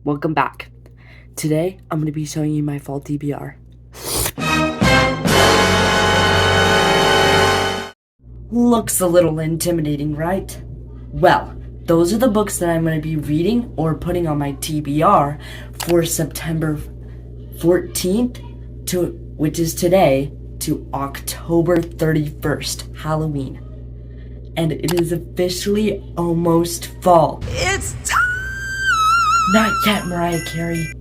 Welcome back. Today, I'm going to be showing you my Fall TBR. Looks a little intimidating, right? Well, those are the books that I'm going to be reading or putting on my TBR for September 14th which is today, to October 31st, Halloween. And it is officially almost fall. It's time! Not yet, Mariah Carey.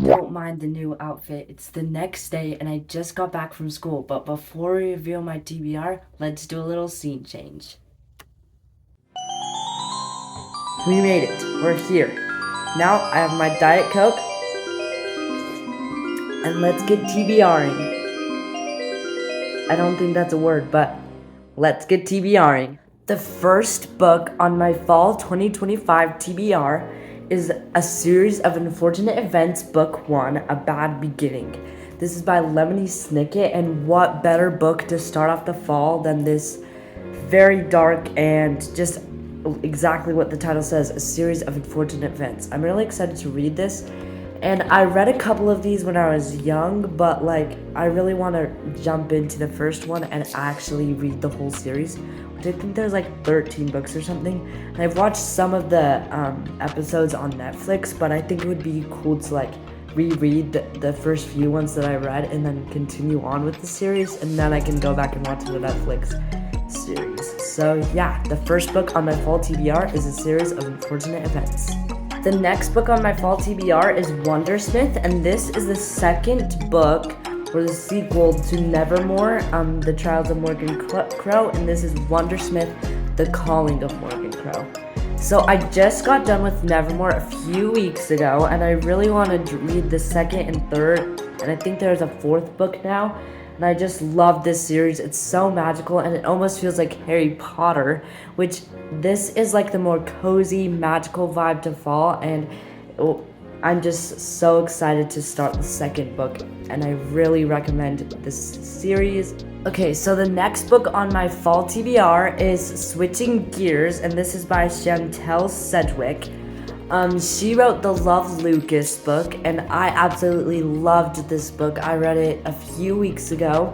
Don't mind the new outfit. It's the next day and I just got back from school. But before we reveal my TBR, let's do a little scene change. We made it. We're here. Now I have my Diet Coke. And let's get TBRing. I don't think that's a word, but let's get TBRing. The first book on my Fall 2025 TBR is A Series of Unfortunate Events, Book 1, A Bad Beginning. This is by Lemony Snicket, and what better book to start off the fall than this very dark and just exactly what the title says, A Series of Unfortunate Events. I'm really excited to read this, and I read a couple of these when I was young, but I really want to jump into the first one and actually read the whole series. I think there's 13 books or something, and I've watched some of the episodes on Netflix, but I think it would be cool to reread the first few ones that I read and then continue on with the series, and then I can go back and watch the Netflix series. So yeah, the first book on my Fall TBR is A Series of Unfortunate Events. The next book on my Fall TBR is Wondersmith, and this is the second book or the sequel to Nevermore, The Trials of Morgan Crow, and this is Wondersmith, The Calling of Morgan Crow. So I just got done with Nevermore a few weeks ago, and I really wanted to read the second and third, and I think there's a fourth book now, and I just love this series. It's so magical, and it almost feels like Harry Potter, which this is the more cozy, magical vibe to fall, and I'm just so excited to start the second book, and I really recommend this series. Okay, so the next book on my Fall TBR is Switching Gears, and this is by Chantel Sedgwick. She wrote the Love Lucas book, and I absolutely loved this book. I read it a few weeks ago,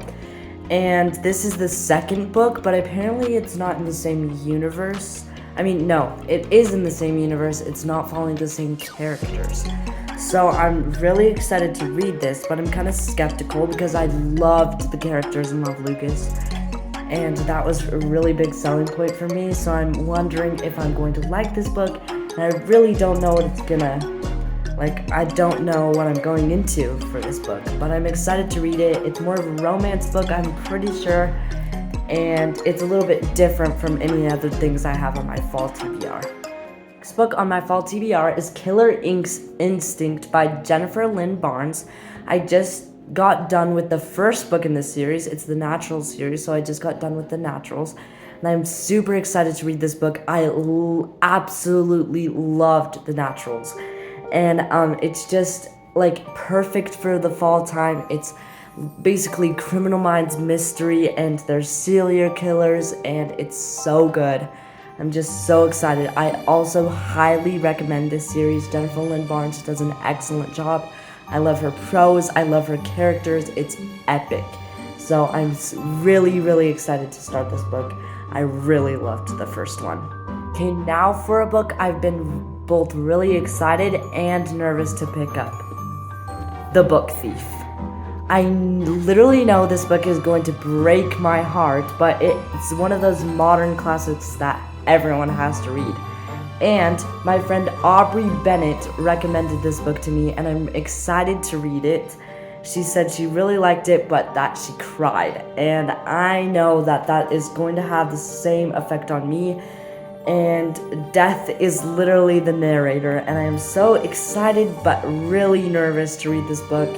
and this is the second book, but apparently it's not in the same universe. I mean, no, it is in the same universe, it's not following the same characters. So I'm really excited to read this, but I'm kind of skeptical because I loved the characters in Love Lucas, and that was a really big selling point for me, so I'm wondering if I'm going to like this book, and I really don't know what it's gonna, I don't know what I'm going into for this book, but I'm excited to read it. It's more of a romance book, I'm pretty sure, and it's a little bit different from any other things I have on my Fall TBR. Next book on my Fall TBR is Killer Instinct by Jennifer Lynn Barnes. I just got done with the first book in this series. It's the Naturals series, so I just got done with the Naturals, and I'm super excited to read this book. I absolutely loved the Naturals, and it's just perfect for the fall time. It's basically Criminal Minds mystery, and there's serial killers, and it's so good. I'm just so excited. I also highly recommend this series. Jennifer Lynn Barnes does an excellent job. I love her prose, I love her characters, it's epic. So I'm really, really excited to start this book. I really loved the first one. Okay, now for a book I've been both really excited and nervous to pick up. The Book Thief. I literally know this book is going to break my heart, but it's one of those modern classics that everyone has to read. And my friend Aubrey Bennett recommended this book to me, and I'm excited to read it. She said she really liked it, but that she cried. And I know that is going to have the same effect on me. And Death is literally the narrator, and I am so excited but really nervous to read this book.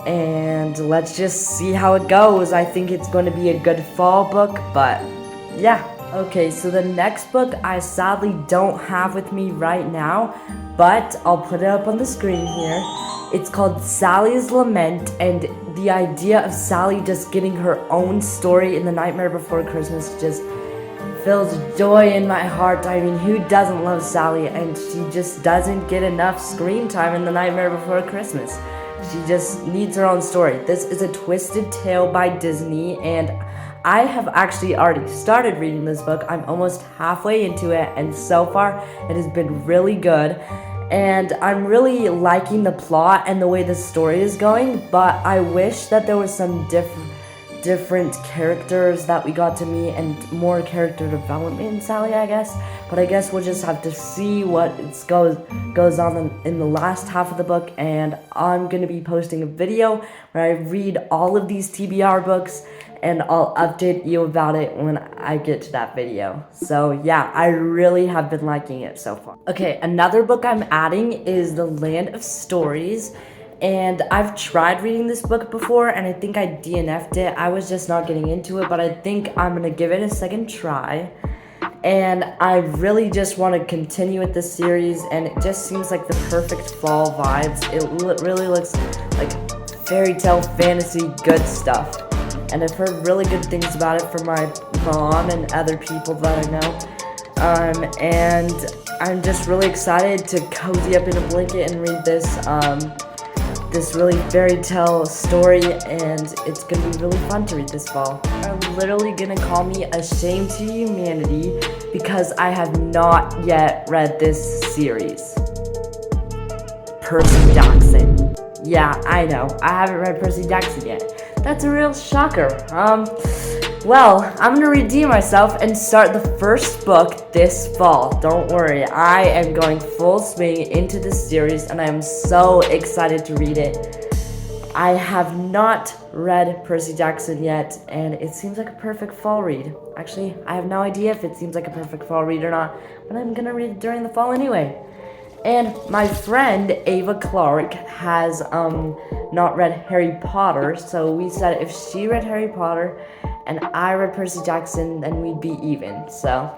And let's just see how it goes. I think it's going to be a good fall book, but yeah. Okay, so the next book I sadly don't have with me right now, but I'll put it up on the screen here. It's called Sally's Lament, and the idea of Sally just getting her own story in The Nightmare Before Christmas just fills joy in my heart. I mean, who doesn't love Sally? And she just doesn't get enough screen time in The Nightmare Before Christmas. She just needs her own story. This is a twisted tale by Disney, and I have actually already started reading this book. I'm almost halfway into it, and so far it has been really good. And I'm really liking the plot and the way the story is going, but I wish that there was some different characters that we got to meet and more character development in Sally, I guess. But I guess we'll just have to see what goes on in the last half of the book, and I'm gonna be posting a video where I read all of these TBR books, and I'll update you about it when I get to that video. So yeah, I really have been liking it so far. Okay, another book I'm adding is The Land of Stories. And I've tried reading this book before, and I think I DNF'd it. I was just not getting into it, but I think I'm gonna give it a second try. And I really just want to continue with this series, and it just seems like the perfect fall vibes. It really looks like fairy tale fantasy good stuff. And I've heard really good things about it from my mom and other people that I know. And I'm just really excited to cozy up in a blanket and read this really fairy tale story, and it's gonna be really fun to read this fall. Are literally gonna call me ashamed to humanity because I have not yet read this series. Percy Jackson. Yeah, I know, I haven't read Percy Jackson yet. That's a real shocker. Well, I'm gonna redeem myself and start the first book this fall. Don't worry, I am going full swing into this series, and I am so excited to read it. I have not read Percy Jackson yet, and it seems like a perfect fall read. Actually, I have no idea if it seems like a perfect fall read or not, but I'm gonna read it during the fall anyway. And my friend Eva Clark has not read Harry Potter, so we said if she read Harry Potter and I read Percy Jackson, then we'd be even. So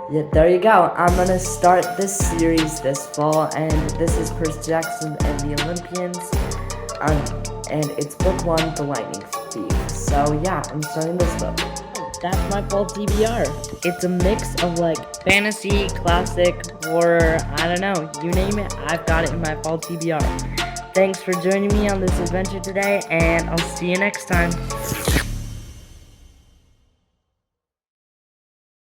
yeah, there you go. I'm gonna start this series this fall, and this is Percy Jackson and the Olympians, and it's book 1, The Lightning Thief. So yeah, I'm starting this book. That's my fall TBR. It's a mix of like fantasy, classic, horror, I don't know, you name it, I've got it in my fall TBR. Thanks for joining me on this adventure today, and I'll see you next time.